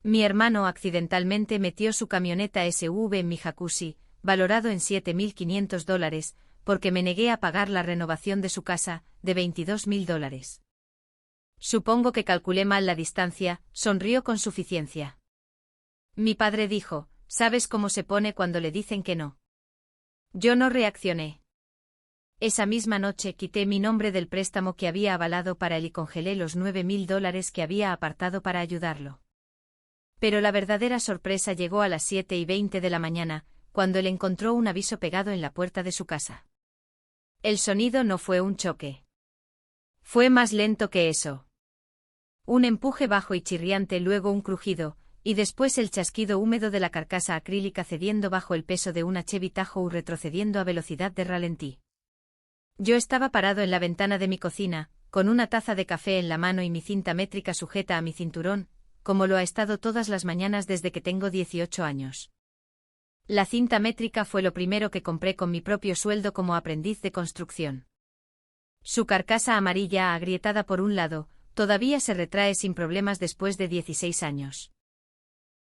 Mi hermano accidentalmente metió su camioneta SUV en mi jacuzzi, valorado en $7.500, porque me negué a pagar la renovación de su casa, de $22.000. Supongo que calculé mal la distancia, sonrió con suficiencia. Mi padre dijo, ¿sabes cómo se pone cuando le dicen que no? Yo no reaccioné. Esa misma noche quité mi nombre del préstamo que había avalado para él y congelé los $9.000 que había apartado para ayudarlo. Pero la verdadera sorpresa llegó a las 7:20 de la mañana, cuando él encontró un aviso pegado en la puerta de su casa. El sonido no fue un choque. Fue más lento que eso. Un empuje bajo y chirriante, luego un crujido, y después el chasquido húmedo de la carcasa acrílica cediendo bajo el peso de una Chevy Tahoe retrocediendo a velocidad de ralentí. Yo estaba parado en la ventana de mi cocina, con una taza de café en la mano y mi cinta métrica sujeta a mi cinturón, como lo ha estado todas las mañanas desde que tengo 18 años. La cinta métrica fue lo primero que compré con mi propio sueldo como aprendiz de construcción. Su carcasa amarilla agrietada por un lado, todavía se retrae sin problemas después de 16 años.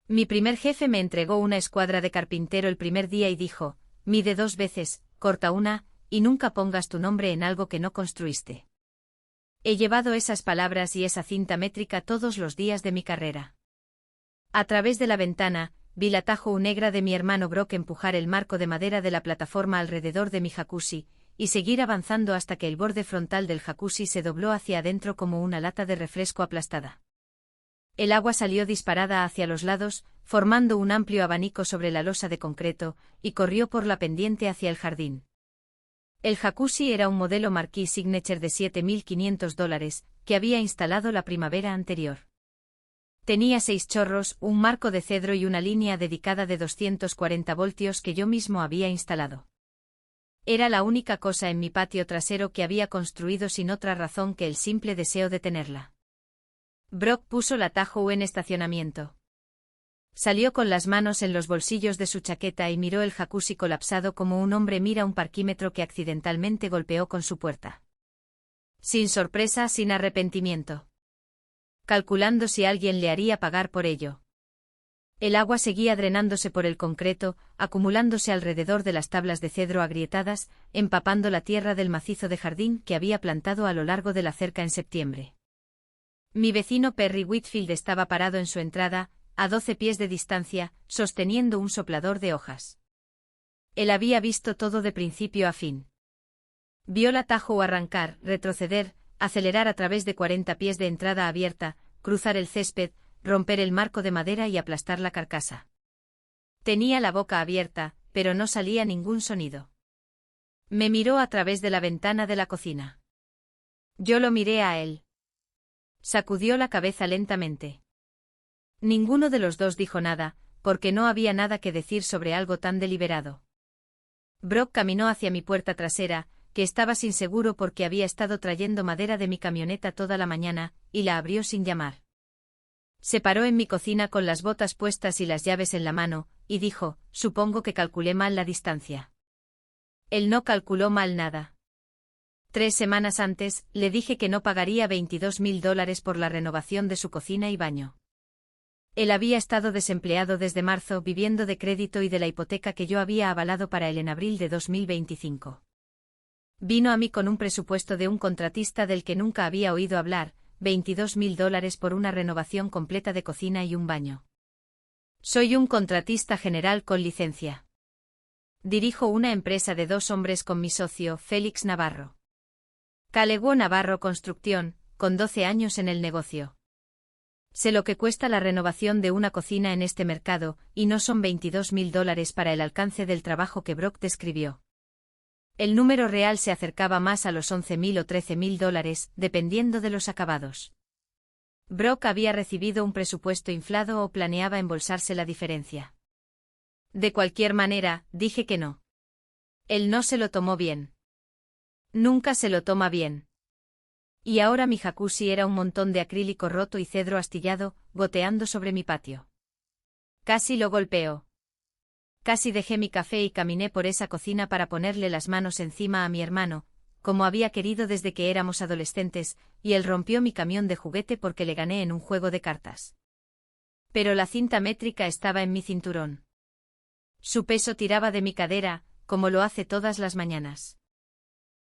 Mi primer jefe me entregó una escuadra de carpintero el primer día y dijo, mide 2 veces, corta una, y nunca pongas tu nombre en algo que no construiste. He llevado esas palabras y esa cinta métrica todos los días de mi carrera. A través de la ventana, vi la Tahoe negra de mi hermano Brock empujar el marco de madera de la plataforma alrededor de mi jacuzzi, y seguir avanzando hasta que el borde frontal del jacuzzi se dobló hacia adentro como una lata de refresco aplastada. El agua salió disparada hacia los lados, formando un amplio abanico sobre la losa de concreto, y corrió por la pendiente hacia el jardín. El jacuzzi era un modelo Marquis Signature de $7.500, que había instalado la primavera anterior. Tenía 6 chorros, un marco de cedro y una línea dedicada de 240 voltios que yo mismo había instalado. Era la única cosa en mi patio trasero que había construido sin otra razón que el simple deseo de tenerla. Brock puso la Tahoe en estacionamiento. Salió con las manos en los bolsillos de su chaqueta y miró el jacuzzi colapsado como un hombre mira un parquímetro que accidentalmente golpeó con su puerta. Sin sorpresa, sin arrepentimiento. Calculando si alguien le haría pagar por ello. El agua seguía drenándose por el concreto, acumulándose alrededor de las tablas de cedro agrietadas, empapando la tierra del macizo de jardín que había plantado a lo largo de la cerca en septiembre. Mi vecino Perry Whitfield estaba parado en su entrada, a 12 pies de distancia, sosteniendo un soplador de hojas. Él había visto todo de principio a fin. Vio la Tahoe arrancar, retroceder, acelerar a través de 40 pies de entrada abierta, cruzar el césped, romper el marco de madera y aplastar la carcasa. Tenía la boca abierta, pero no salía ningún sonido. Me miró a través de la ventana de la cocina. Yo lo miré a él. Sacudió la cabeza lentamente. Ninguno de los dos dijo nada, porque no había nada que decir sobre algo tan deliberado. Brock caminó hacia mi puerta trasera, que estaba sin seguro porque había estado trayendo madera de mi camioneta toda la mañana, y la abrió sin llamar. Se paró en mi cocina con las botas puestas y las llaves en la mano, y dijo, supongo que calculé mal la distancia. Él no calculó mal nada. 3 semanas antes, le dije que no pagaría $22.000 por la renovación de su cocina y baño. Él había estado desempleado desde marzo viviendo de crédito y de la hipoteca que yo había avalado para él en abril de 2025. Vino a mí con un presupuesto de un contratista del que nunca había oído hablar, $22.000 por una renovación completa de cocina y un baño. Soy un contratista general con licencia. Dirijo una empresa de 2 hombres con mi socio, Félix Navarro. Callegó Navarro Construcción, con 12 años en el negocio. Sé lo que cuesta la renovación de una cocina en este mercado, y no son $22.000 para el alcance del trabajo que Brock describió. El número real se acercaba más a los $11.000 o $13.000, dependiendo de los acabados. Brock había recibido un presupuesto inflado o planeaba embolsarse la diferencia. De cualquier manera, dije que no. Él no se lo tomó bien. Nunca se lo toma bien. Y ahora mi jacuzzi era un montón de acrílico roto y cedro astillado, goteando sobre mi patio. Casi lo golpeó. Casi dejé mi café y caminé por esa cocina para ponerle las manos encima a mi hermano, como había querido desde que éramos adolescentes, y él rompió mi camión de juguete porque le gané en un juego de cartas. Pero la cinta métrica estaba en mi cinturón. Su peso tiraba de mi cadera, como lo hace todas las mañanas.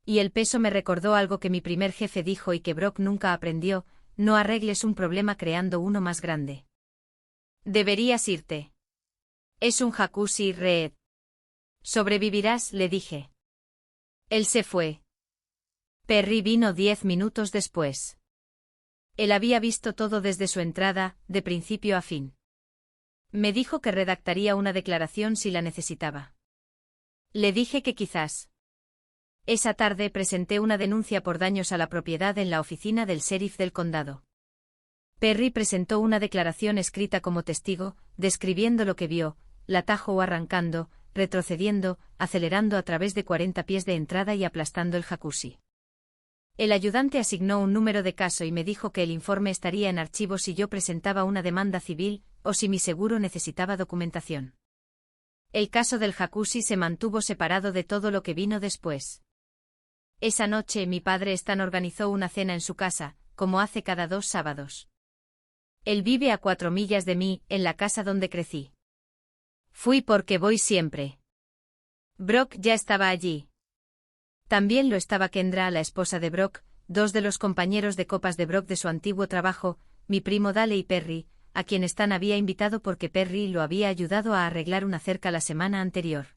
Y el peso me recordó algo que mi primer jefe dijo y que Brock nunca aprendió: no arregles un problema creando uno más grande. Deberías irte. Es un jacuzzi, Reed. Sobrevivirás, le dije. Él se fue. Perry vino 10 minutos después. Él había visto todo desde su entrada, de principio a fin. Me dijo que redactaría una declaración si la necesitaba. Le dije que quizás. Esa tarde presenté una denuncia por daños a la propiedad en la oficina del sheriff del condado. Perry presentó una declaración escrita como testigo, describiendo lo que vio: la Tahoe arrancando, retrocediendo, acelerando a través de 40 pies de entrada y aplastando el jacuzzi. El ayudante asignó un número de caso y me dijo que el informe estaría en archivo si yo presentaba una demanda civil, o si mi seguro necesitaba documentación. El caso del jacuzzi se mantuvo separado de todo lo que vino después. Esa noche mi padre Stan organizó una cena en su casa, como hace cada 2 sábados. Él vive a 4 millas de mí, en la casa donde crecí. Fui porque voy siempre. Brock ya estaba allí. También lo estaba Kendra, la esposa de Brock, 2 de los compañeros de copas de Brock de su antiguo trabajo, mi primo Dale y Perry, a quien Stan había invitado porque Perry lo había ayudado a arreglar una cerca la semana anterior.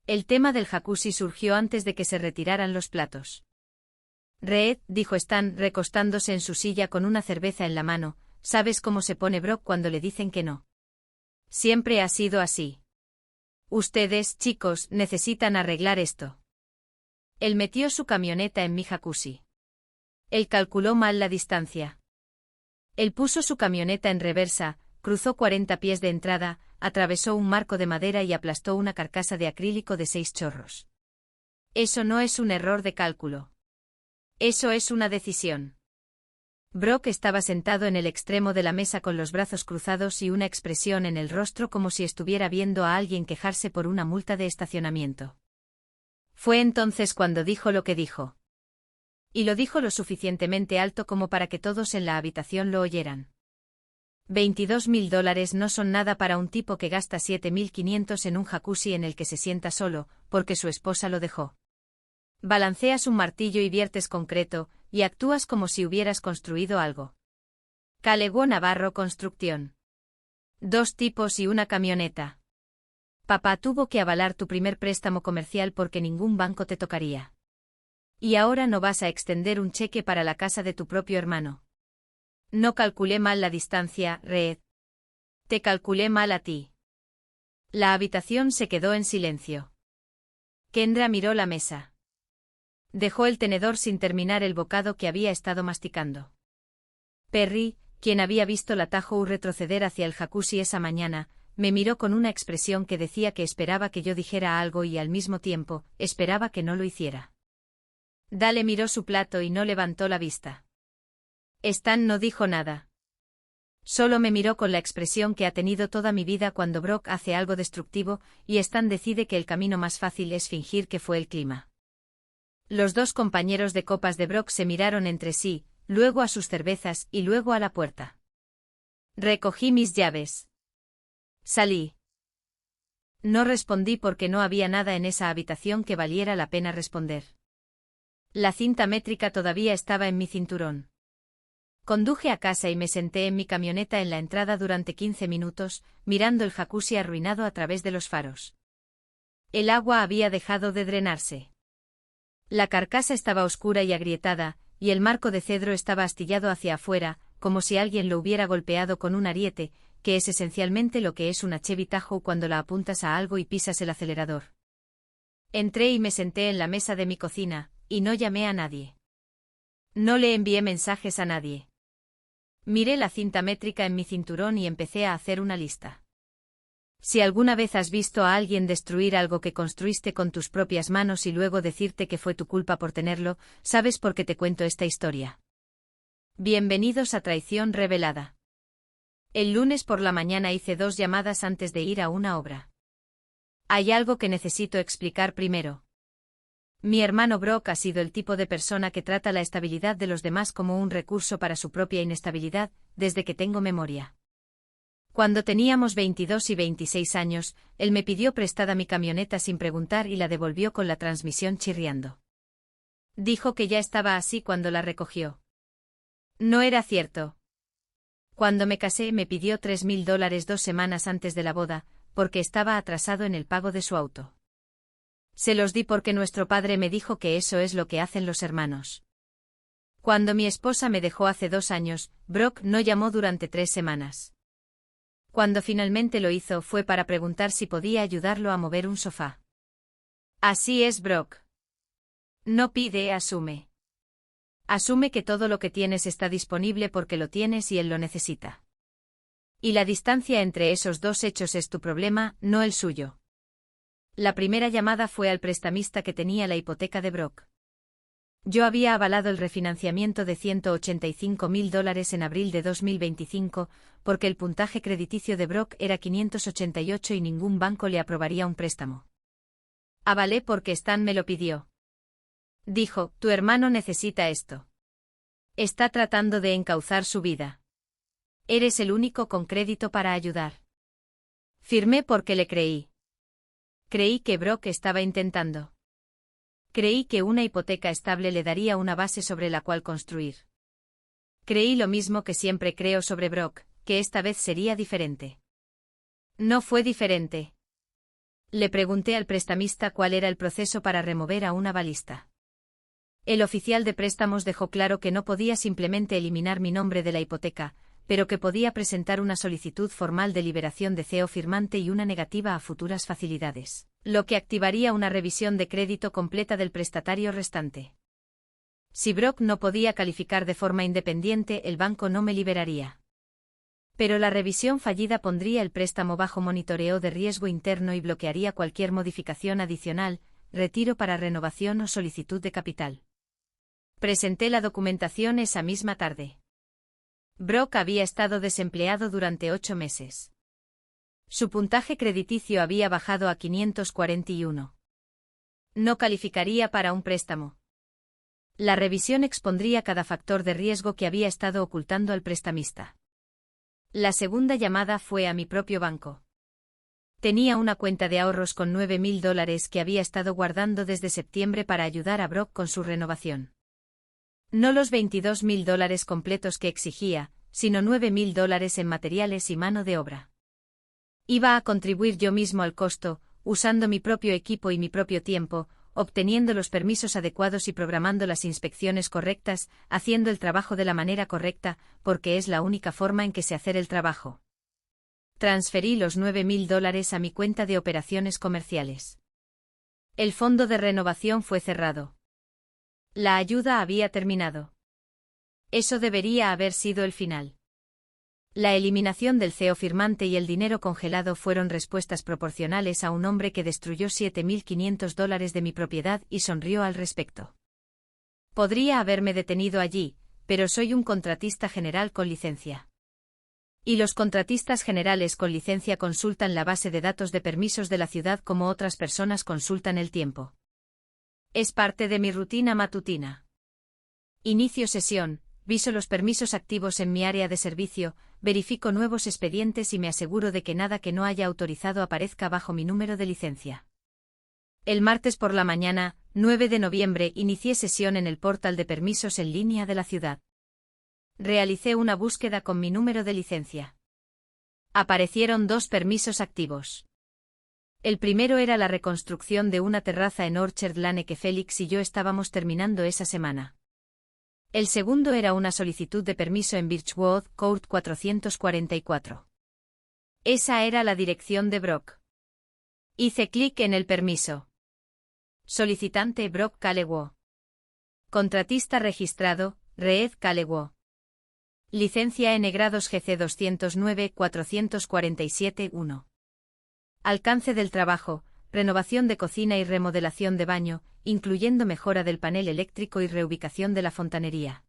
El tema del jacuzzi surgió antes de que se retiraran los platos. Reed, dijo Stan recostándose en su silla con una cerveza en la mano, ¿sabes cómo se pone Brock cuando le dicen que no? Siempre ha sido así. Ustedes, chicos, necesitan arreglar esto. Él metió su camioneta en mi jacuzzi. Él calculó mal la distancia. Él puso su camioneta en reversa, cruzó 40 pies de entrada, atravesó un marco de madera y aplastó una carcasa de acrílico de 6 chorros. Eso no es un error de cálculo. Eso es una decisión. Brock estaba sentado en el extremo de la mesa con los brazos cruzados y una expresión en el rostro como si estuviera viendo a alguien quejarse por una multa de estacionamiento. Fue entonces cuando dijo lo que dijo. Y lo dijo lo suficientemente alto como para que todos en la habitación lo oyeran. $22,000 no son nada para un tipo que gasta $7,500 en un jacuzzi en el que se sienta solo, porque su esposa lo dejó. Balanceas un martillo y viertes concreto, y actúas como si hubieras construido algo. Calegó Navarro Construcción. 2 tipos y una camioneta. Papá tuvo que avalar tu primer préstamo comercial porque ningún banco te tocaría. Y ahora no vas a extender un cheque para la casa de tu propio hermano. No calculé mal la distancia, Reed. Te calculé mal a ti. La habitación se quedó en silencio. Kendra miró la mesa. Dejó el tenedor sin terminar el bocado que había estado masticando. Perry, quien había visto la Tahoe retroceder hacia el jacuzzi esa mañana, me miró con una expresión que decía que esperaba que yo dijera algo y al mismo tiempo, esperaba que no lo hiciera. Dale miró su plato y no levantó la vista. Stan no dijo nada. Solo me miró con la expresión que ha tenido toda mi vida cuando Brock hace algo destructivo, y Stan decide que el camino más fácil es fingir que fue el clima. Los 2 compañeros de copas de Brock se miraron entre sí, luego a sus cervezas y luego a la puerta. Recogí mis llaves. Salí. No respondí porque no había nada en esa habitación que valiera la pena responder. La cinta métrica todavía estaba en mi cinturón. Conduje a casa y me senté en mi camioneta en la entrada durante 15 minutos, mirando el jacuzzi arruinado a través de los faros. El agua había dejado de drenarse. La carcasa estaba oscura y agrietada, y el marco de cedro estaba astillado hacia afuera, como si alguien lo hubiera golpeado con un ariete, que es esencialmente lo que es una Chevy Tahoe cuando la apuntas a algo y pisas el acelerador. Entré y me senté en la mesa de mi cocina, y no llamé a nadie. No le envié mensajes a nadie. Miré la cinta métrica en mi cinturón y empecé a hacer una lista. Si alguna vez has visto a alguien destruir algo que construiste con tus propias manos y luego decirte que fue tu culpa por tenerlo, sabes por qué te cuento esta historia. Bienvenidos a Traición Revelada. El lunes por la mañana hice 2 llamadas antes de ir a una obra. Hay algo que necesito explicar primero. Mi hermano Brock ha sido el tipo de persona que trata la estabilidad de los demás como un recurso para su propia inestabilidad, desde que tengo memoria. Cuando teníamos 22 y 26 años, él me pidió prestada mi camioneta sin preguntar y la devolvió con la transmisión chirriando. Dijo que ya estaba así cuando la recogió. No era cierto. Cuando me casé me pidió $3.000 2 semanas antes de la boda, porque estaba atrasado en el pago de su auto. Se los di porque nuestro padre me dijo que eso es lo que hacen los hermanos. Cuando mi esposa me dejó hace 2 años, Brock no llamó durante 3 semanas. Cuando finalmente lo hizo fue para preguntar si podía ayudarlo a mover un sofá. Así es, Brock. No pide, asume. Asume que todo lo que tienes está disponible porque lo tienes y él lo necesita. Y la distancia entre esos dos hechos es tu problema, no el suyo. La primera llamada fue al prestamista que tenía la hipoteca de Brock. Yo había avalado el refinanciamiento de $185.000 en abril de 2025, porque el puntaje crediticio de Brock era 588 y ningún banco le aprobaría un préstamo. Avalé porque Stan me lo pidió. Dijo, tu hermano necesita esto. Está tratando de encauzar su vida. Eres el único con crédito para ayudar. Firmé porque le creí. Creí que Brock estaba intentando. Creí que una hipoteca estable le daría una base sobre la cual construir. Creí lo mismo que siempre creo sobre Brock, que esta vez sería diferente. No fue diferente. Le pregunté al prestamista cuál era el proceso para remover a un avalista. El oficial de préstamos dejó claro que no podía simplemente eliminar mi nombre de la hipoteca, pero que podía presentar una solicitud formal de liberación de CEO firmante y una negativa a futuras facilidades, lo que activaría una revisión de crédito completa del prestatario restante. Si Brock no podía calificar de forma independiente, el banco no me liberaría. Pero la revisión fallida pondría el préstamo bajo monitoreo de riesgo interno y bloquearía cualquier modificación adicional, retiro para renovación o solicitud de capital. Presenté la documentación esa misma tarde. Brock había estado desempleado durante 8 meses. Su puntaje crediticio había bajado a 541. No calificaría para un préstamo. La revisión expondría cada factor de riesgo que había estado ocultando al prestamista. La segunda llamada fue a mi propio banco. Tenía una cuenta de ahorros con $9.000 que había estado guardando desde septiembre para ayudar a Brock con su renovación. No los $22.000 completos que exigía, sino $9.000 en materiales y mano de obra. Iba a contribuir yo mismo al costo, usando mi propio equipo y mi propio tiempo, obteniendo los permisos adecuados y programando las inspecciones correctas, haciendo el trabajo de la manera correcta, porque es la única forma en que sé hacer el trabajo. Transferí los $9.000 a mi cuenta de operaciones comerciales. El fondo de renovación fue cerrado. La ayuda había terminado. Eso debería haber sido el final. La eliminación del CEO firmante y el dinero congelado fueron respuestas proporcionales a un hombre que destruyó $7.500 de mi propiedad y sonrió al respecto. Podría haberme detenido allí, pero soy un contratista general con licencia. Y los contratistas generales con licencia consultan la base de datos de permisos de la ciudad como otras personas consultan el tiempo. Es parte de mi rutina matutina. Inicio sesión, viso los permisos activos en mi área de servicio, verifico nuevos expedientes y me aseguro de que nada que no haya autorizado aparezca bajo mi número de licencia. El martes por la mañana, 9 de noviembre, inicié sesión en el portal de permisos en línea de la ciudad. Realicé una búsqueda con mi número de licencia. Aparecieron 2 permisos activos. El primero era la reconstrucción de una terraza en Orchard Lane que Félix y yo estábamos terminando esa semana. El segundo era una solicitud de permiso en Birchwood Court 444. Esa era la dirección de Brock. Hice clic en el permiso. Solicitante Brock Calewo. Contratista registrado, Reed Calewo. Licencia N grados GC 209-447-1. Alcance del trabajo, renovación de cocina y remodelación de baño, incluyendo mejora del panel eléctrico y reubicación de la fontanería.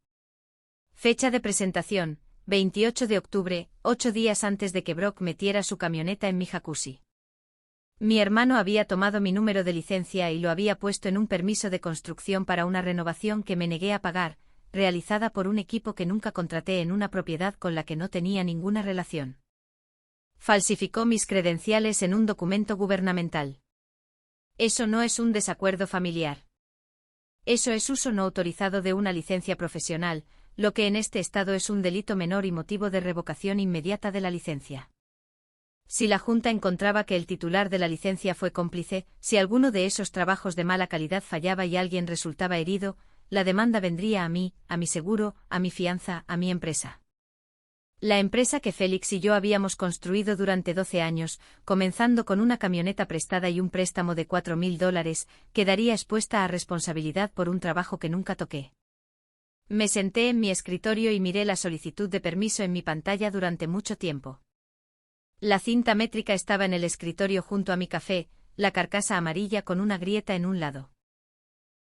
Fecha de presentación, 28 de octubre, 8 días antes de que Brock metiera su camioneta en mi jacuzzi. Mi hermano había tomado mi número de licencia y lo había puesto en un permiso de construcción para una renovación que me negué a pagar, realizada por un equipo que nunca contraté en una propiedad con la que no tenía ninguna relación. Falsificó mis credenciales en un documento gubernamental. Eso no es un desacuerdo familiar. Eso es uso no autorizado de una licencia profesional, lo que en este estado es un delito menor y motivo de revocación inmediata de la licencia. Si la Junta encontraba que el titular de la licencia fue cómplice, si alguno de esos trabajos de mala calidad fallaba y alguien resultaba herido, la demanda vendría a mí, a mi seguro, a mi fianza, a mi empresa. La empresa que Félix y yo habíamos construido durante 12 años, comenzando con una camioneta prestada y un préstamo de $4.000, quedaría expuesta a responsabilidad por un trabajo que nunca toqué. Me senté en mi escritorio y miré la solicitud de permiso en mi pantalla durante mucho tiempo. La cinta métrica estaba en el escritorio junto a mi café, la carcasa amarilla con una grieta en un lado.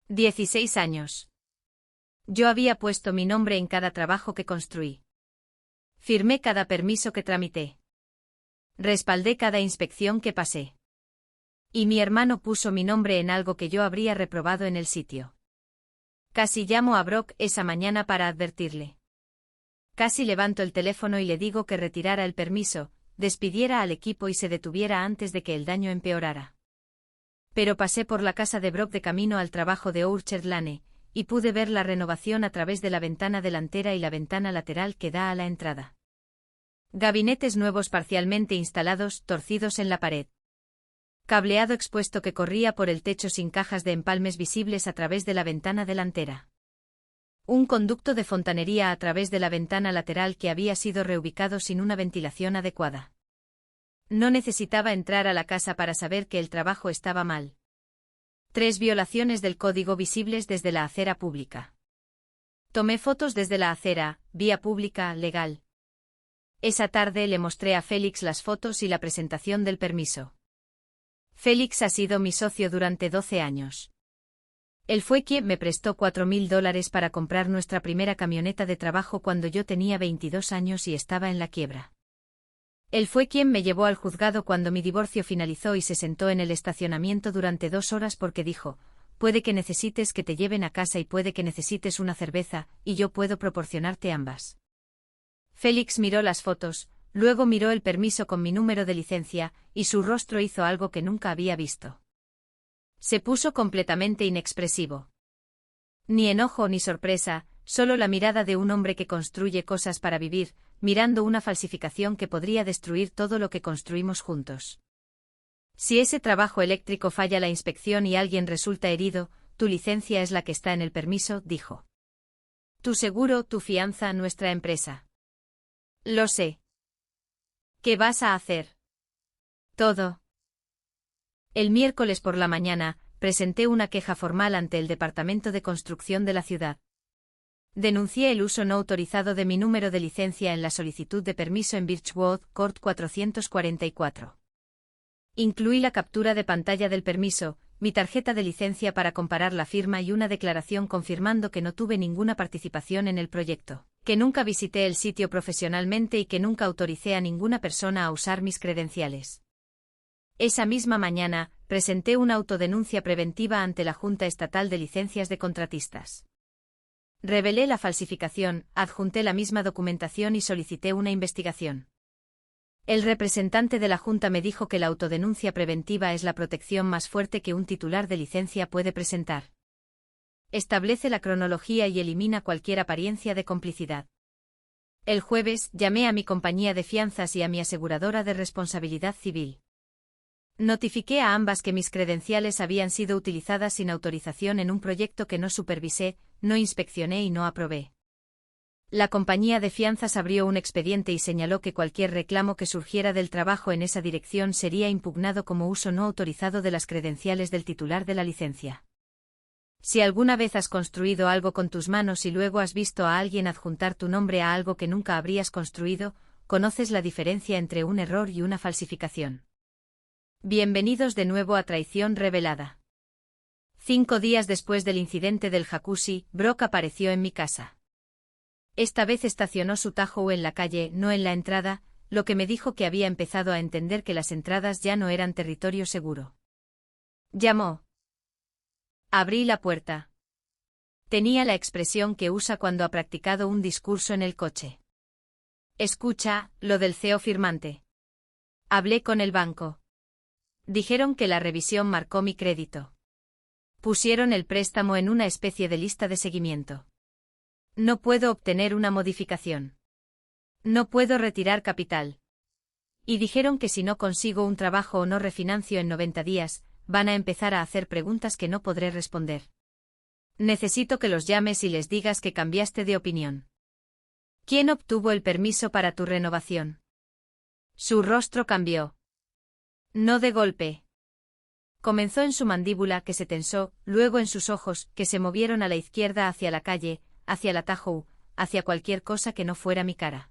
16 años. Yo había puesto mi nombre en cada trabajo que construí. Firmé cada permiso que tramité. Respaldé cada inspección que pasé. Y mi hermano puso mi nombre en algo que yo habría reprobado en el sitio. Casi llamo a Brock esa mañana para advertirle. Casi levanto el teléfono y le digo que retirara el permiso, despidiera al equipo y se detuviera antes de que el daño empeorara. Pero pasé por la casa de Brock de camino al trabajo de Orchard Lane, y pude ver la renovación a través de la ventana delantera y la ventana lateral que da a la entrada. Gabinetes nuevos parcialmente instalados, torcidos en la pared. Cableado expuesto que corría por el techo sin cajas de empalmes visibles a través de la ventana delantera. Un conducto de fontanería a través de la ventana lateral que había sido reubicado sin una ventilación adecuada. No necesitaba entrar a la casa para saber que el trabajo estaba mal. 3 violaciones del código visibles desde la acera pública. Tomé fotos desde la acera, vía pública, legal. Esa tarde le mostré a Félix las fotos y la presentación del permiso. Félix ha sido mi socio durante 12 años. Él fue quien me prestó $4.000 para comprar nuestra primera camioneta de trabajo cuando yo tenía 22 años y estaba en la quiebra. Él fue quien me llevó al juzgado cuando mi divorcio finalizó y se sentó en el estacionamiento durante 2 horas porque dijo, puede que necesites que te lleven a casa y puede que necesites una cerveza, y yo puedo proporcionarte ambas. Félix miró las fotos, luego miró el permiso con mi número de licencia, y su rostro hizo algo que nunca había visto. Se puso completamente inexpresivo. Ni enojo ni sorpresa, solo la mirada de un hombre que construye cosas para vivir, mirando una falsificación que podría destruir todo lo que construimos juntos. Si ese trabajo eléctrico falla la inspección y alguien resulta herido, tu licencia es la que está en el permiso, dijo. Tu seguro, tu fianza, nuestra empresa. Lo sé. ¿Qué vas a hacer? Todo. El miércoles por la mañana, presenté una queja formal ante el Departamento de Construcción de la ciudad. Denuncié el uso no autorizado de mi número de licencia en la solicitud de permiso en Birchwood Court 444. Incluí la captura de pantalla del permiso, mi tarjeta de licencia para comparar la firma y una declaración confirmando que no tuve ninguna participación en el proyecto, que nunca visité el sitio profesionalmente y que nunca autoricé a ninguna persona a usar mis credenciales. Esa misma mañana, presenté una autodenuncia preventiva ante la Junta Estatal de Licencias de Contratistas. Revelé la falsificación, adjunté la misma documentación y solicité una investigación. El representante de la Junta me dijo que la autodenuncia preventiva es la protección más fuerte que un titular de licencia puede presentar. Establece la cronología y elimina cualquier apariencia de complicidad. El jueves, llamé a mi compañía de fianzas y a mi aseguradora de responsabilidad civil. Notifiqué a ambas que mis credenciales habían sido utilizadas sin autorización en un proyecto que no supervisé, no inspeccioné y no aprobé. La compañía de fianzas abrió un expediente y señaló que cualquier reclamo que surgiera del trabajo en esa dirección sería impugnado como uso no autorizado de las credenciales del titular de la licencia. Si alguna vez has construido algo con tus manos y luego has visto a alguien adjuntar tu nombre a algo que nunca habrías construido, conoces la diferencia entre un error y una falsificación. Bienvenidos de nuevo a Traición Revelada. 5 días después del incidente del jacuzzi, Brock apareció en mi casa. Esta vez estacionó su Tahoe en la calle, no en la entrada, lo que me dijo que había empezado a entender que las entradas ya no eran territorio seguro. Llamó. Abrí la puerta. Tenía la expresión que usa cuando ha practicado un discurso en el coche. Escucha, lo del CEO firmante. Hablé con el banco. Dijeron que la revisión marcó mi crédito. Pusieron el préstamo en una especie de lista de seguimiento. No puedo obtener una modificación. No puedo retirar capital. Y dijeron que si no consigo un trabajo o no refinancio en 90 días, van a empezar a hacer preguntas que no podré responder. Necesito que los llames y les digas que cambiaste de opinión. ¿Quién obtuvo el permiso para tu renovación? Su rostro cambió. No de golpe. Comenzó en su mandíbula, que se tensó, luego en sus ojos, que se movieron a la izquierda hacia la calle, hacia la Tahoe, hacia cualquier cosa que no fuera mi cara.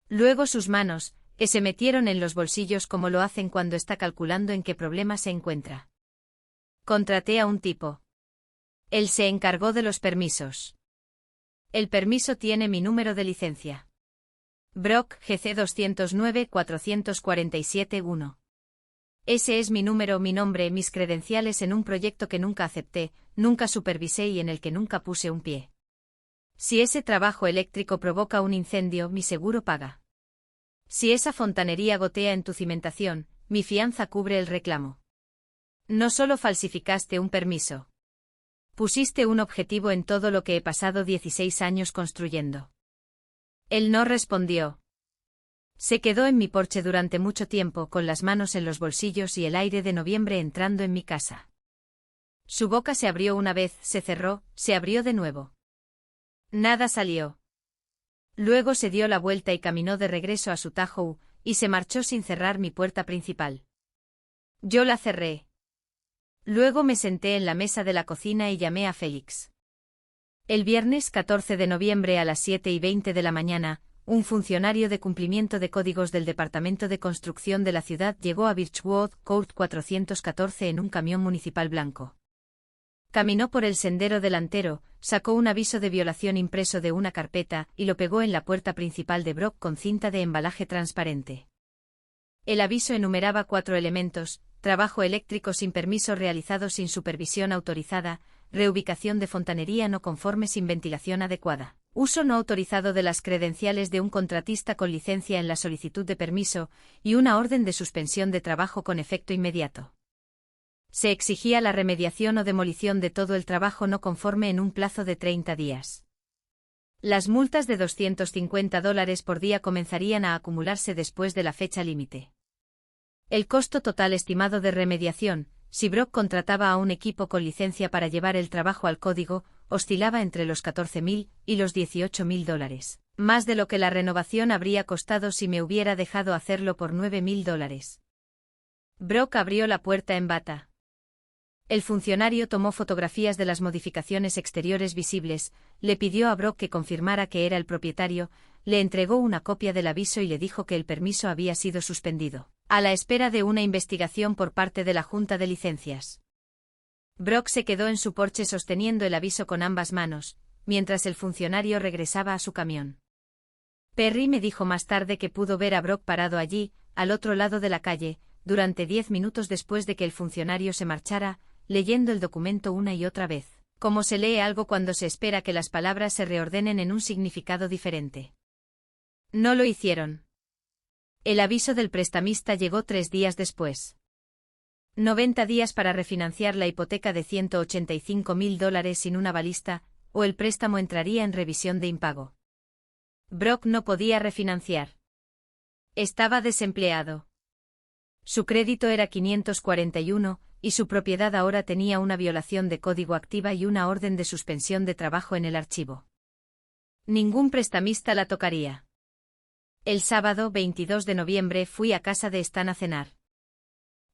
Luego sus manos, que se metieron en los bolsillos como lo hacen cuando está calculando en qué problema se encuentra. Contraté a un tipo. Él se encargó de los permisos. El permiso tiene mi número de licencia. Brock GC 209-447-1. Ese es mi número, mi nombre, mis credenciales en un proyecto que nunca acepté, nunca supervisé y en el que nunca puse un pie. Si ese trabajo eléctrico provoca un incendio, mi seguro paga. Si esa fontanería gotea en tu cimentación, mi fianza cubre el reclamo. No solo falsificaste un permiso. Pusiste un objetivo en todo lo que he pasado 16 años construyendo. Él no respondió. Se quedó en mi porche durante mucho tiempo con las manos en los bolsillos y el aire de noviembre entrando en mi casa. Su boca se abrió una vez, se cerró, se abrió de nuevo. Nada salió. Luego se dio la vuelta y caminó de regreso a su Tahoe, y se marchó sin cerrar mi puerta principal. Yo la cerré. Luego me senté en la mesa de la cocina y llamé a Félix. El viernes 14 de noviembre a las 7:20 de la mañana, un funcionario de cumplimiento de códigos del Departamento de Construcción de la ciudad llegó a Birchwood Court 414 en un camión municipal blanco. Caminó por el sendero delantero, sacó un aviso de violación impreso de una carpeta y lo pegó en la puerta principal de Brock con cinta de embalaje transparente. El aviso enumeraba 4 elementos: trabajo eléctrico sin permiso realizado sin supervisión autorizada, reubicación de fontanería no conforme sin ventilación adecuada, uso no autorizado de las credenciales de un contratista con licencia en la solicitud de permiso, y una orden de suspensión de trabajo con efecto inmediato. Se exigía la remediación o demolición de todo el trabajo no conforme en un plazo de 30 días. Las multas de $250 por día comenzarían a acumularse después de la fecha límite. El costo total estimado de remediación, si Brock contrataba a un equipo con licencia para llevar el trabajo al código, oscilaba entre los $14,000 y los $18,000, más de lo que la renovación habría costado si me hubiera dejado hacerlo por $9,000. Brock abrió la puerta en bata. El funcionario tomó fotografías de las modificaciones exteriores visibles, le pidió a Brock que confirmara que era el propietario, le entregó una copia del aviso y le dijo que el permiso había sido suspendido, a la espera de una investigación por parte de la Junta de Licencias. Brock se quedó en su porche sosteniendo el aviso con ambas manos, mientras el funcionario regresaba a su camión. Perry me dijo más tarde que pudo ver a Brock parado allí, al otro lado de la calle, durante 10 minutos después de que el funcionario se marchara, leyendo el documento una y otra vez, como se lee algo cuando se espera que las palabras se reordenen en un significado diferente. No lo hicieron. El aviso del prestamista llegó 3 días después. 90 días para refinanciar la hipoteca de $185,000 sin una balista, o el préstamo entraría en revisión de impago. Brock no podía refinanciar. Estaba desempleado. Su crédito era 541, y su propiedad ahora tenía una violación de código activa y una orden de suspensión de trabajo en el archivo. Ningún prestamista la tocaría. El sábado 22 de noviembre fui a casa de Stan a cenar.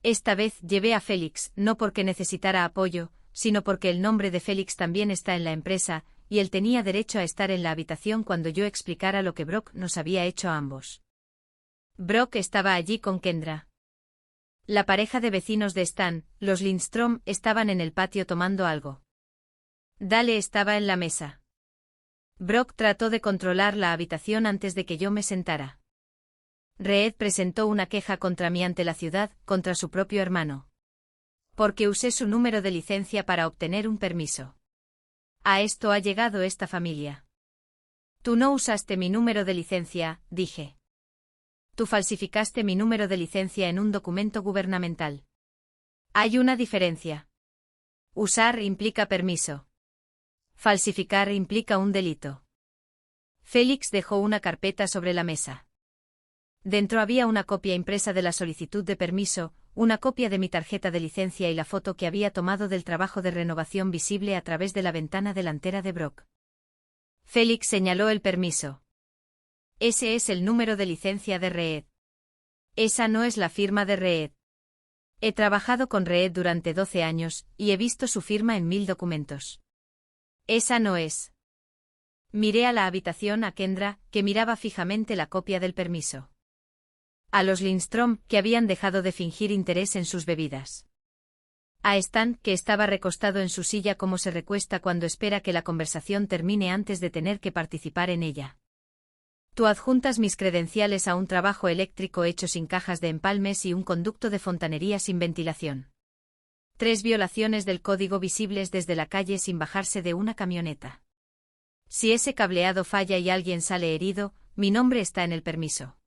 Esta vez llevé a Félix, no porque necesitara apoyo, sino porque el nombre de Félix también está en la empresa, y él tenía derecho a estar en la habitación cuando yo explicara lo que Brock nos había hecho a ambos. Brock estaba allí con Kendra. La pareja de vecinos de Stan, los Lindstrom, estaban en el patio tomando algo. Dale estaba en la mesa. Brock trató de controlar la habitación antes de que yo me sentara. Reed presentó una queja contra mí ante la ciudad, contra su propio hermano. Porque usé su número de licencia para obtener un permiso. A esto ha llegado esta familia. Tú no usaste mi número de licencia, dije. Tú falsificaste mi número de licencia en un documento gubernamental. Hay una diferencia. Usar implica permiso. Falsificar implica un delito. Félix dejó una carpeta sobre la mesa. Dentro había una copia impresa de la solicitud de permiso, una copia de mi tarjeta de licencia y la foto que había tomado del trabajo de renovación visible a través de la ventana delantera de Brock. Félix señaló el permiso. Ese es el número de licencia de Reed. Esa no es la firma de Reed. He trabajado con Reed durante 12 años, y he visto su firma en 1000 documentos. Esa no es. Miré a la habitación a Kendra, que miraba fijamente la copia del permiso. A los Lindstrom, que habían dejado de fingir interés en sus bebidas. A Stan, que estaba recostado en su silla como se recuesta cuando espera que la conversación termine antes de tener que participar en ella. Tú adjuntas mis credenciales a un trabajo eléctrico hecho sin cajas de empalmes y un conducto de fontanería sin ventilación. 3 violaciones del código visibles desde la calle sin bajarse de una camioneta. Si ese cableado falla y alguien sale herido, mi nombre está en el permiso.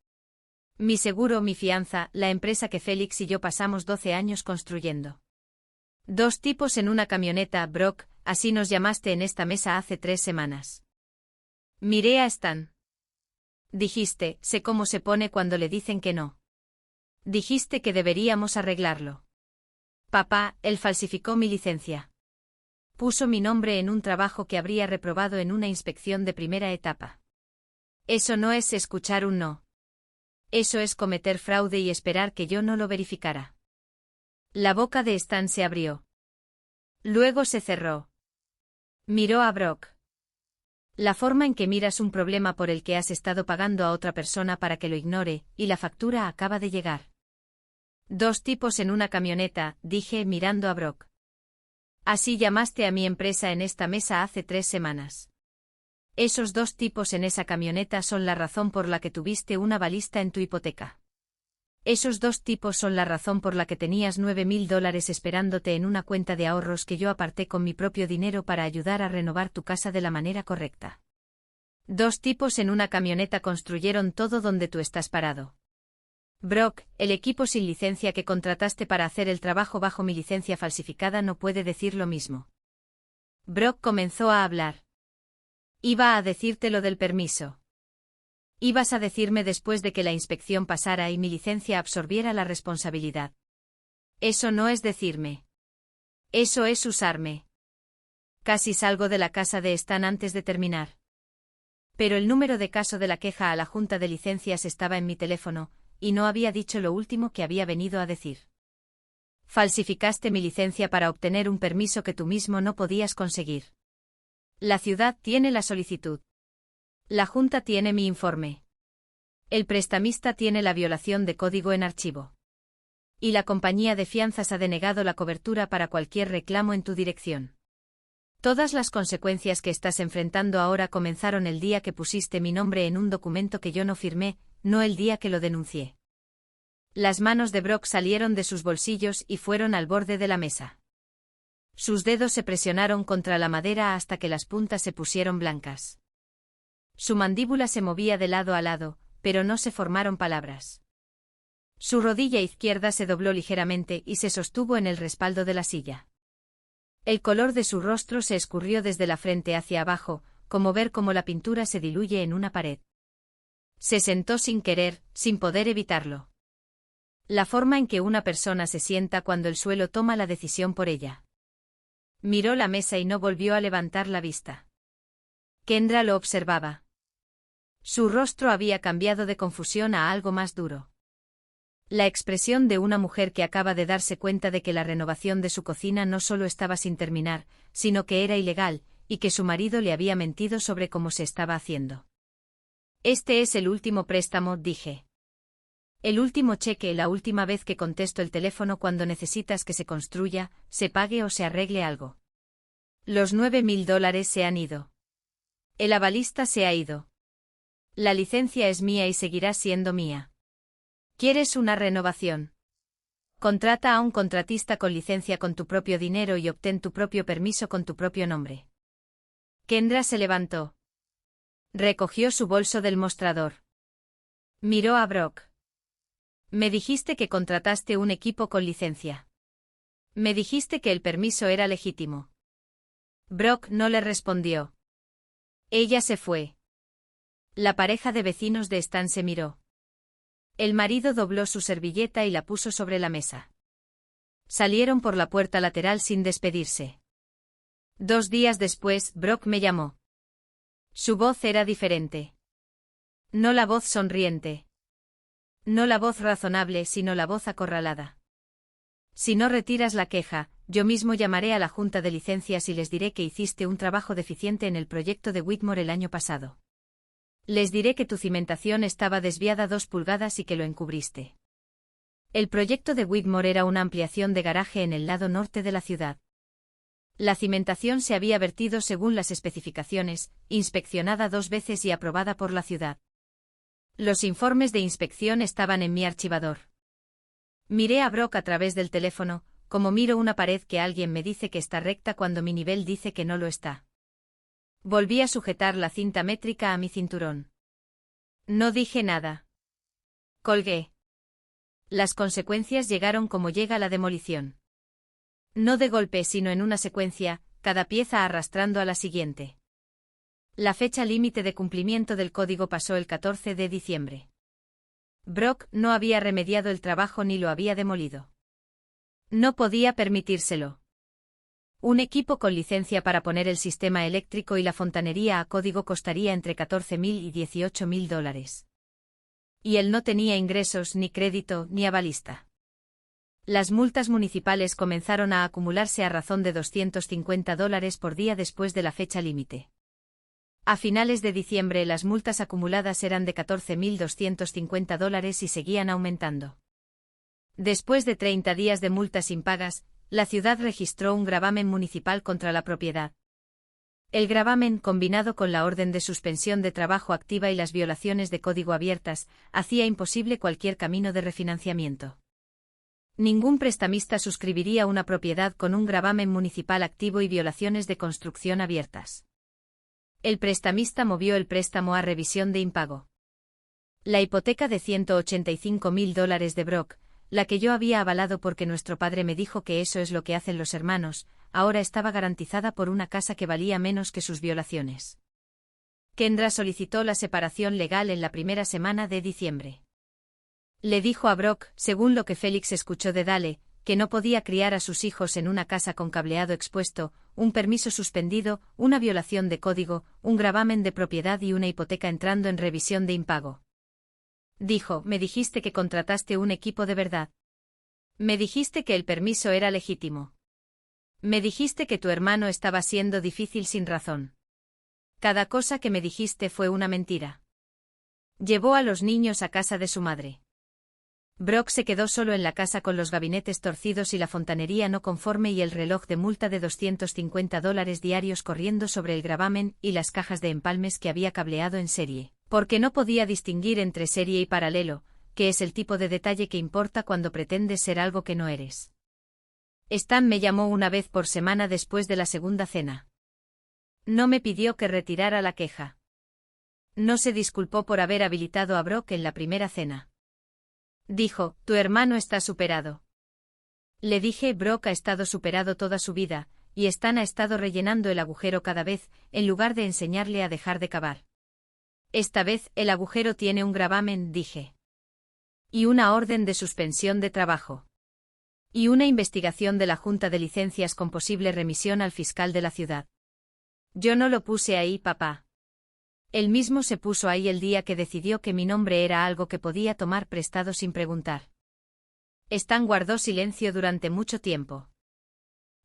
Mi seguro, mi fianza, la empresa que Félix y yo pasamos 12 años construyendo. 2 tipos en una camioneta, Brock, así nos llamaste en esta mesa hace 3 semanas. Miré a Stan. Dijiste, sé cómo se pone cuando le dicen que no. Dijiste que deberíamos arreglarlo. Papá, él falsificó mi licencia. Puso mi nombre en un trabajo que habría reprobado en una inspección de primera etapa. Eso no es escuchar un no. Eso es cometer fraude y esperar que yo no lo verificara. La boca de Stan se abrió. Luego se cerró. Miró a Brock. La forma en que miras un problema por el que has estado pagando a otra persona para que lo ignore, y la factura acaba de llegar. 2 tipos en una camioneta, dije mirando a Brock. Así llamaste a mi empresa en esta mesa hace 3 semanas. Esos 2 tipos en esa camioneta son la razón por la que tuviste una balista en tu hipoteca. Esos 2 tipos son la razón por la que tenías $9,000 esperándote en una cuenta de ahorros que yo aparté con mi propio dinero para ayudar a renovar tu casa de la manera correcta. 2 tipos en una camioneta construyeron todo donde tú estás parado. Brock, el equipo sin licencia que contrataste para hacer el trabajo bajo mi licencia falsificada no puede decir lo mismo. Brock comenzó a hablar. Iba a decirte lo del permiso. Ibas a decirme después de que la inspección pasara y mi licencia absorbiera la responsabilidad. Eso no es decirme. Eso es usarme. Casi salgo de la casa de Stan antes de terminar. Pero el número de caso de la queja a la Junta de Licencias estaba en mi teléfono, y no había dicho lo último que había venido a decir. Falsificaste mi licencia para obtener un permiso que tú mismo no podías conseguir. La ciudad tiene la solicitud. La Junta tiene mi informe. El prestamista tiene la violación de código en archivo. Y la compañía de fianzas ha denegado la cobertura para cualquier reclamo en tu dirección. Todas las consecuencias que estás enfrentando ahora comenzaron el día que pusiste mi nombre en un documento que yo no firmé, no el día que lo denuncié. Las manos de Brock salieron de sus bolsillos y fueron al borde de la mesa. Sus dedos se presionaron contra la madera hasta que las puntas se pusieron blancas. Su mandíbula se movía de lado a lado, pero no se formaron palabras. Su rodilla izquierda se dobló ligeramente y se sostuvo en el respaldo de la silla. El color de su rostro se escurrió desde la frente hacia abajo, como ver cómo la pintura se diluye en una pared. Se sentó sin querer, sin poder evitarlo. La forma en que una persona se sienta cuando el suelo toma la decisión por ella. Miró la mesa y no volvió a levantar la vista. Kendra lo observaba. Su rostro había cambiado de confusión a algo más duro. La expresión de una mujer que acaba de darse cuenta de que la renovación de su cocina no solo estaba sin terminar, sino que era ilegal, y que su marido le había mentido sobre cómo se estaba haciendo. Este es el último préstamo, dije. El último cheque, la última vez que contesto el teléfono cuando necesitas que se construya, se pague o se arregle algo. Los $9,000 se han ido. El avalista se ha ido. La licencia es mía y seguirá siendo mía. ¿Quieres una renovación? Contrata a un contratista con licencia con tu propio dinero y obtén tu propio permiso con tu propio nombre. Kendra se levantó. Recogió su bolso del mostrador. Miró a Brock. Me dijiste que contrataste un equipo con licencia. Me dijiste que el permiso era legítimo. Brock no le respondió. Ella se fue. La pareja de vecinos de Stan se miró. El marido dobló su servilleta y la puso sobre la mesa. Salieron por la puerta lateral sin despedirse. 2 días después, Brock me llamó. Su voz era diferente. No la voz sonriente. No la voz razonable, sino la voz acorralada. Si no retiras la queja, yo mismo llamaré a la Junta de Licencias y les diré que hiciste un trabajo deficiente en el proyecto de Whitmore el año pasado. Les diré que tu cimentación estaba desviada 2 pulgadas y que lo encubriste. El proyecto de Whitmore era una ampliación de garaje en el lado norte de la ciudad. La cimentación se había vertido según las especificaciones, inspeccionada 2 veces y aprobada por la ciudad. Los informes de inspección estaban en mi archivador. Miré a Brock a través del teléfono, como miro una pared que alguien me dice que está recta cuando mi nivel dice que no lo está. Volví a sujetar la cinta métrica a mi cinturón. No dije nada. Colgué. Las consecuencias llegaron como llega la demolición. No de golpe sino en una secuencia, cada pieza arrastrando a la siguiente. La fecha límite de cumplimiento del código pasó el 14 de diciembre. Brock no había remediado el trabajo ni lo había demolido. No podía permitírselo. Un equipo con licencia para poner el sistema eléctrico y la fontanería a código costaría entre $14.000 y $18.000. Y él no tenía ingresos, ni crédito, ni avalista. Las multas municipales comenzaron a acumularse a razón de $250 por día después de la fecha límite. A finales de diciembre las multas acumuladas eran de $14.250 y seguían aumentando. Después de 30 días de multas impagas, la ciudad registró un gravamen municipal contra la propiedad. El gravamen, combinado con la orden de suspensión de trabajo activa y las violaciones de código abiertas, hacía imposible cualquier camino de refinanciamiento. Ningún prestamista suscribiría una propiedad con un gravamen municipal activo y violaciones de construcción abiertas. El prestamista movió el préstamo a revisión de impago. La hipoteca de $185.000 de Brock, la que yo había avalado porque nuestro padre me dijo que eso es lo que hacen los hermanos, ahora estaba garantizada por una casa que valía menos que sus violaciones. Kendra solicitó la separación legal en la primera semana de diciembre. Le dijo a Brock, según lo que Félix escuchó de Dale, que no podía criar a sus hijos en una casa con cableado expuesto, un permiso suspendido, una violación de código, un gravamen de propiedad y una hipoteca entrando en revisión de impago. Dijo, me dijiste que contrataste un equipo de verdad. Me dijiste que el permiso era legítimo. Me dijiste que tu hermano estaba siendo difícil sin razón. Cada cosa que me dijiste fue una mentira. Llevó a los niños a casa de su madre. Brock se quedó solo en la casa con los gabinetes torcidos y la fontanería no conforme y el reloj de multa de $250 diarios corriendo sobre el gravamen y las cajas de empalmes que había cableado en serie, porque no podía distinguir entre serie y paralelo, que es el tipo de detalle que importa cuando pretendes ser algo que no eres. Stan me llamó una vez por semana después de la segunda cena. No me pidió que retirara la queja. No se disculpó por haber habilitado a Brock en la primera cena. Dijo, tu hermano está superado. Le dije, Brock ha estado superado toda su vida, y Stan ha estado rellenando el agujero cada vez, en lugar de enseñarle a dejar de cavar. Esta vez, el agujero tiene un gravamen, dije. Y una orden de suspensión de trabajo. Y una investigación de la Junta de Licencias con posible remisión al fiscal de la ciudad. Yo no lo puse ahí, papá. Él mismo se puso ahí el día que decidió que mi nombre era algo que podía tomar prestado sin preguntar. Stan guardó silencio durante mucho tiempo.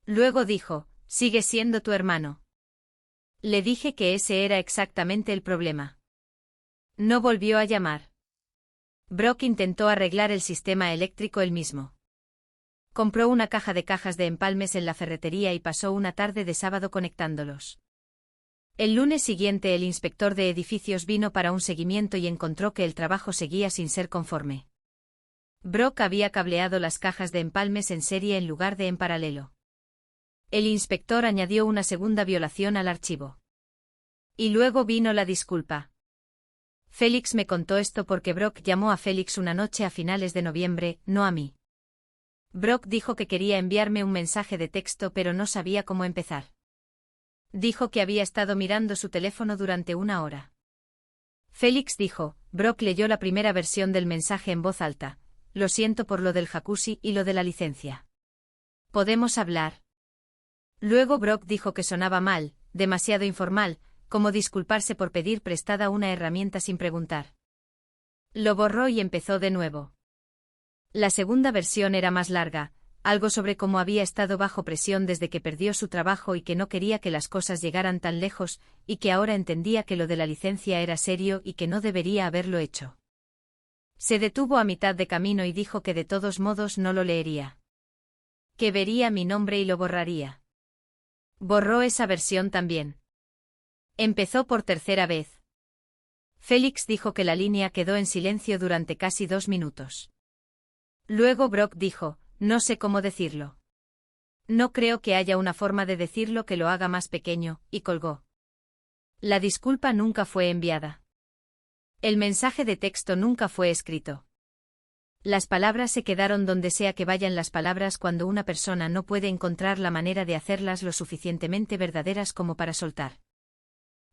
Luego dijo, sigue siendo tu hermano. Le dije que ese era exactamente el problema. No volvió a llamar. Brock intentó arreglar el sistema eléctrico él mismo. Compró una caja de cajas de empalmes en la ferretería y pasó una tarde de sábado conectándolos. El lunes siguiente el inspector de edificios vino para un seguimiento y encontró que el trabajo seguía sin ser conforme. Brock había cableado las cajas de empalmes en serie en lugar de en paralelo. El inspector añadió una segunda violación al archivo. Y luego vino la disculpa. Félix me contó esto porque Brock llamó a Félix una noche a finales de noviembre, no a mí. Brock dijo que quería enviarme un mensaje de texto pero no sabía cómo empezar. Dijo que había estado mirando su teléfono durante una hora. Félix dijo, Brock leyó la primera versión del mensaje en voz alta. Lo siento por lo del jacuzzi y lo de la licencia. ¿Podemos hablar? Luego Brock dijo que sonaba mal, demasiado informal, como disculparse por pedir prestada una herramienta sin preguntar. Lo borró y empezó de nuevo. La segunda versión era más larga, algo sobre cómo había estado bajo presión desde que perdió su trabajo y que no quería que las cosas llegaran tan lejos, y que ahora entendía que lo de la licencia era serio y que no debería haberlo hecho. Se detuvo a mitad de camino y dijo que de todos modos no lo leería. Que vería mi nombre y lo borraría. Borró esa versión también. Empezó por tercera vez. Félix dijo que la línea quedó en silencio durante casi 2 minutos. Luego Brock dijo, no sé cómo decirlo. No creo que haya una forma de decirlo que lo haga más pequeño, y colgó. La disculpa nunca fue enviada. El mensaje de texto nunca fue escrito. Las palabras se quedaron donde sea que vayan las palabras cuando una persona no puede encontrar la manera de hacerlas lo suficientemente verdaderas como para soltar.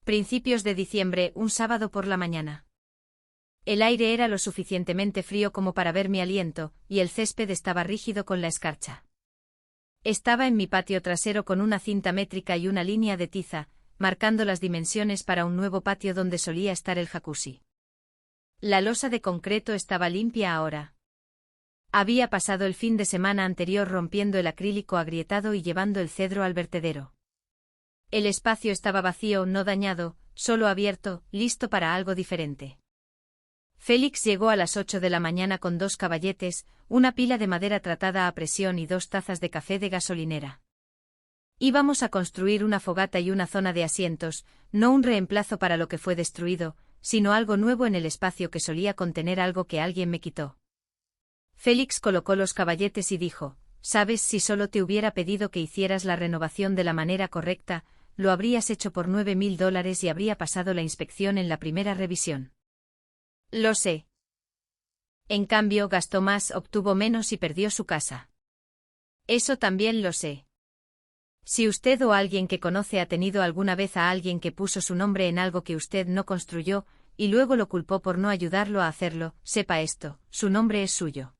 Principios de diciembre, un sábado por la mañana. El aire era lo suficientemente frío como para ver mi aliento, y el césped estaba rígido con la escarcha. Estaba en mi patio trasero con una cinta métrica y una línea de tiza, marcando las dimensiones para un nuevo patio donde solía estar el jacuzzi. La losa de concreto estaba limpia ahora. Había pasado el fin de semana anterior rompiendo el acrílico agrietado y llevando el cedro al vertedero. El espacio estaba vacío, no dañado, solo abierto, listo para algo diferente. Félix llegó a las 8 de la mañana con 2 caballetes, una pila de madera tratada a presión y 2 tazas de café de gasolinera. Íbamos a construir una fogata y una zona de asientos, no un reemplazo para lo que fue destruido, sino algo nuevo en el espacio que solía contener algo que alguien me quitó. Félix colocó los caballetes y dijo, «Sabes, si solo te hubiera pedido que hicieras la renovación de la manera correcta, lo habrías hecho por $9.000 y habría pasado la inspección en la primera revisión». Lo sé. En cambio, gastó más, obtuvo menos y perdió su casa. Eso también lo sé. Si usted o alguien que conoce ha tenido alguna vez a alguien que puso su nombre en algo que usted no construyó, y luego lo culpó por no ayudarlo a hacerlo, sepa esto, su nombre es suyo.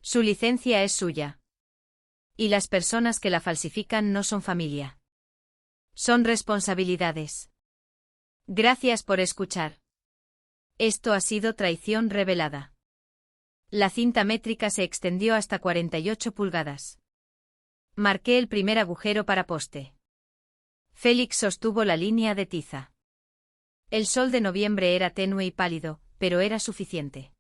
Su licencia es suya. Y las personas que la falsifican no son familia. Son responsabilidades. Gracias por escuchar. Esto ha sido traición revelada. La cinta métrica se extendió hasta 48 pulgadas. Marqué el primer agujero para poste. Félix sostuvo la línea de tiza. El sol de noviembre era tenue y pálido, pero era suficiente.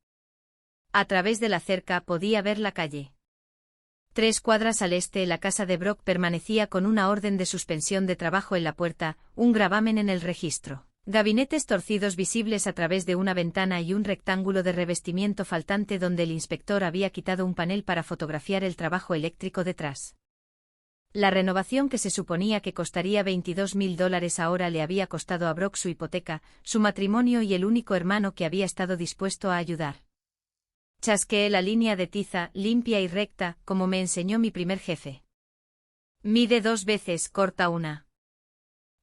A través de la cerca podía ver la calle. 3 cuadras al este, la casa de Brock permanecía con una orden de suspensión de trabajo en la puerta, un gravamen en el registro. Gabinetes torcidos visibles a través de una ventana y un rectángulo de revestimiento faltante donde el inspector había quitado un panel para fotografiar el trabajo eléctrico detrás. La renovación que se suponía que costaría $22.000 ahora le había costado a Brock su hipoteca, su matrimonio y el único hermano que había estado dispuesto a ayudar. Chasqueé la línea de tiza, limpia y recta, como me enseñó mi primer jefe. Mide 2 veces, corta una.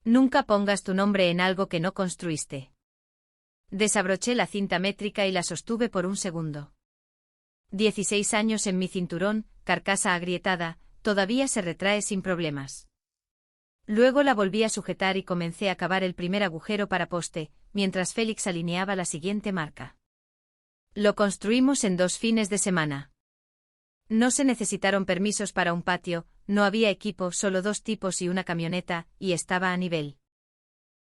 Nunca pongas tu nombre en algo que no construiste. Desabroché la cinta métrica y la sostuve por un segundo. 16 años en mi cinturón, carcasa agrietada, todavía se retrae sin problemas. Luego la volví a sujetar y comencé a cavar el primer agujero para poste, mientras Félix alineaba la siguiente marca. Lo construimos en 2 fines de semana. No se necesitaron permisos para un patio, no había equipo, solo 2 tipos y una camioneta, y estaba a nivel.